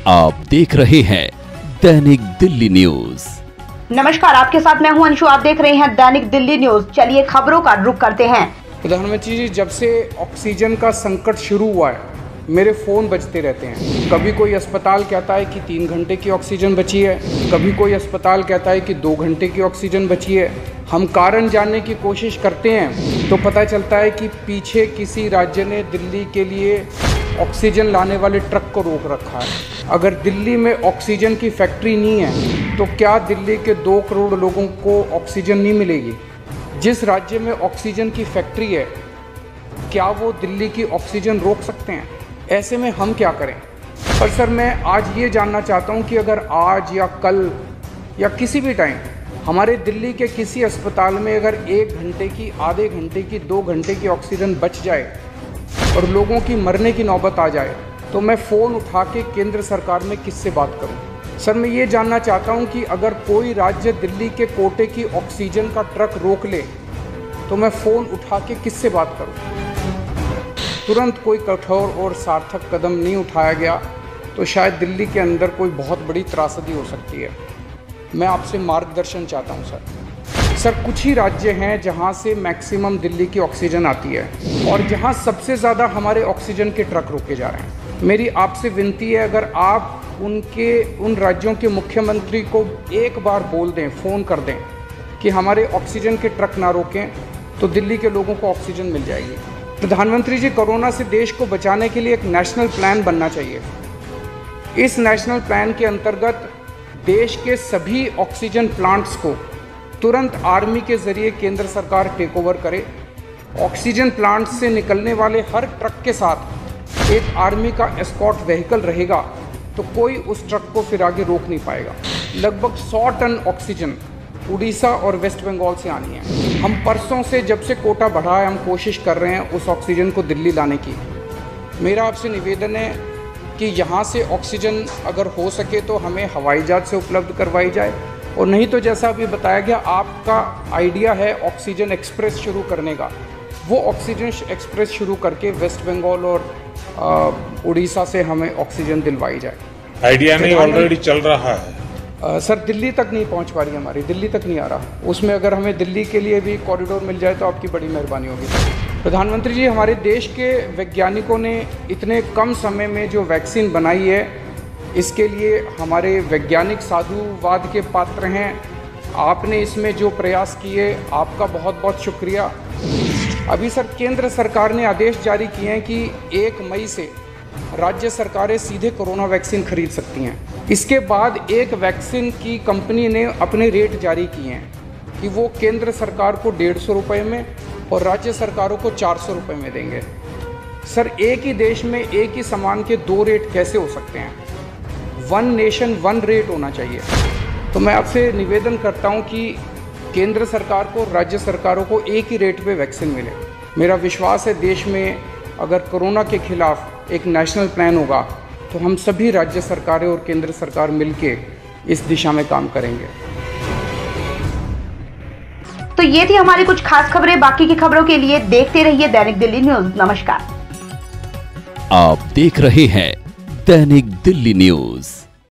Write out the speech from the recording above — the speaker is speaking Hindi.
आप देख रहे हैं दैनिक दिल्ली न्यूज। नमस्कार, आपके साथ मैं हूं अंशु। आप देख रहे हैं दैनिक दिल्ली न्यूज। चलिए खबरों का रुख करते हैं। प्रधानमंत्री जी, जब से ऑक्सीजन का संकट शुरू हुआ है मेरे फ़ोन बजते रहते हैं। कभी कोई अस्पताल कहता है कि 3 घंटे की ऑक्सीजन बची है, कभी कोई अस्पताल कहता है कि 2 घंटे की ऑक्सीजन बची है। हम कारण जानने की कोशिश करते हैं तो पता चलता है कि पीछे किसी राज्य ने दिल्ली के लिए ऑक्सीजन लाने वाले ट्रक को रोक रखा है। अगर दिल्ली में ऑक्सीजन की फैक्ट्री नहीं है तो क्या दिल्ली के 2 करोड़ लोगों को ऑक्सीजन नहीं मिलेगी? जिस राज्य में ऑक्सीजन की फैक्ट्री है, क्या वो दिल्ली की ऑक्सीजन रोक सकते हैं? ऐसे में हम क्या करें? पर सर, मैं आज ये जानना चाहता हूँ कि अगर आज या कल या किसी भी टाइम हमारे दिल्ली के किसी अस्पताल में अगर 1 घंटे की, आधे घंटे की, 2 घंटे की ऑक्सीजन बच जाए और लोगों की मरने की नौबत आ जाए तो मैं फ़ोन उठा के केंद्र सरकार में किससे बात करूं? सर, मैं ये जानना चाहता हूं कि अगर कोई राज्य दिल्ली के कोटे की ऑक्सीजन का ट्रक रोक ले तो मैं फ़ोन उठा के किससे बात करूं? तुरंत कोई कठोर और सार्थक कदम नहीं उठाया गया तो शायद दिल्ली के अंदर कोई बहुत बड़ी त्रासदी हो सकती है। मैं आपसे मार्गदर्शन चाहता हूं सर, कुछ ही राज्य हैं जहां से मैक्सिमम दिल्ली की ऑक्सीजन आती है और जहां सबसे ज़्यादा हमारे ऑक्सीजन के ट्रक रोके जा रहे हैं। मेरी आपसे विनती है, अगर आप उन राज्यों के मुख्यमंत्री को एक बार बोल दें, फ़ोन कर दें कि हमारे ऑक्सीजन के ट्रक ना रोकें तो दिल्ली के लोगों को ऑक्सीजन मिल जाएगी। प्रधानमंत्री जी, कोरोना से देश को बचाने के लिए एक नेशनल प्लान बनना चाहिए। इस नेशनल प्लान के अंतर्गत देश के सभी ऑक्सीजन प्लांट्स को तुरंत आर्मी के ज़रिए केंद्र सरकार टेक ओवर करे। ऑक्सीजन प्लांट से निकलने वाले हर ट्रक के साथ एक आर्मी का एस्कॉर्ट व्हीकल रहेगा तो कोई उस ट्रक को फिर आगे रोक नहीं पाएगा। लगभग 100 टन ऑक्सीजन उड़ीसा और वेस्ट बंगाल से आनी है। हम परसों से, जब से कोटा बढ़ा है, हम कोशिश कर रहे हैं उस ऑक्सीजन को दिल्ली लाने की। मेरा आपसे निवेदन है कि यहाँ से ऑक्सीजन अगर हो सके तो हमें हवाई जहाज़ से उपलब्ध करवाई जाए, और नहीं तो जैसा अभी बताया गया, आपका आइडिया है ऑक्सीजन एक्सप्रेस शुरू करने का, वो ऑक्सीजन एक्सप्रेस शुरू करके वेस्ट बंगाल और उड़ीसा से हमें ऑक्सीजन दिलवाई जाए। आइडिया नहीं, ऑलरेडी चल रहा है सर। दिल्ली तक नहीं पहुंच पा रही, हमारी दिल्ली तक नहीं आ रहा। उसमें अगर हमें दिल्ली के लिए भी कॉरिडोर मिल जाए तो आपकी बड़ी मेहरबानी होगी। प्रधानमंत्री जी, हमारे देश के वैज्ञानिकों ने इतने कम समय में जो वैक्सीन बनाई है, इसके लिए हमारे वैज्ञानिक साधुवाद के पात्र हैं। आपने इसमें जो प्रयास किए, आपका बहुत बहुत शुक्रिया। अभी सर, केंद्र सरकार ने आदेश जारी किए हैं कि 1 मई से राज्य सरकारें सीधे कोरोना वैक्सीन खरीद सकती हैं। इसके बाद एक वैक्सीन की कंपनी ने अपने रेट जारी किए हैं कि वो केंद्र सरकार को 150 रुपये में और राज्य सरकारों को 400 रुपये में देंगे। सर, एक ही देश में एक ही सामान के 2 रेट कैसे हो सकते हैं? 1 नेशन 1 रेट होना चाहिए। तो मैं आपसे निवेदन करता हूं कि केंद्र सरकार को, राज्य सरकारों को एक ही रेट पे वैक्सीन मिले। मेरा विश्वास है देश में अगर कोरोना के खिलाफ एक नेशनल प्लान होगा तो हम सभी राज्य सरकारें और केंद्र सरकार मिलके इस दिशा में काम करेंगे। तो ये थी हमारी कुछ खास खबरें। बाकी की खबरों के लिए देखते रहिए दैनिक दिल्ली न्यूज। नमस्कार। आप देख रहे हैं दैनिक दिल्ली न्यूज।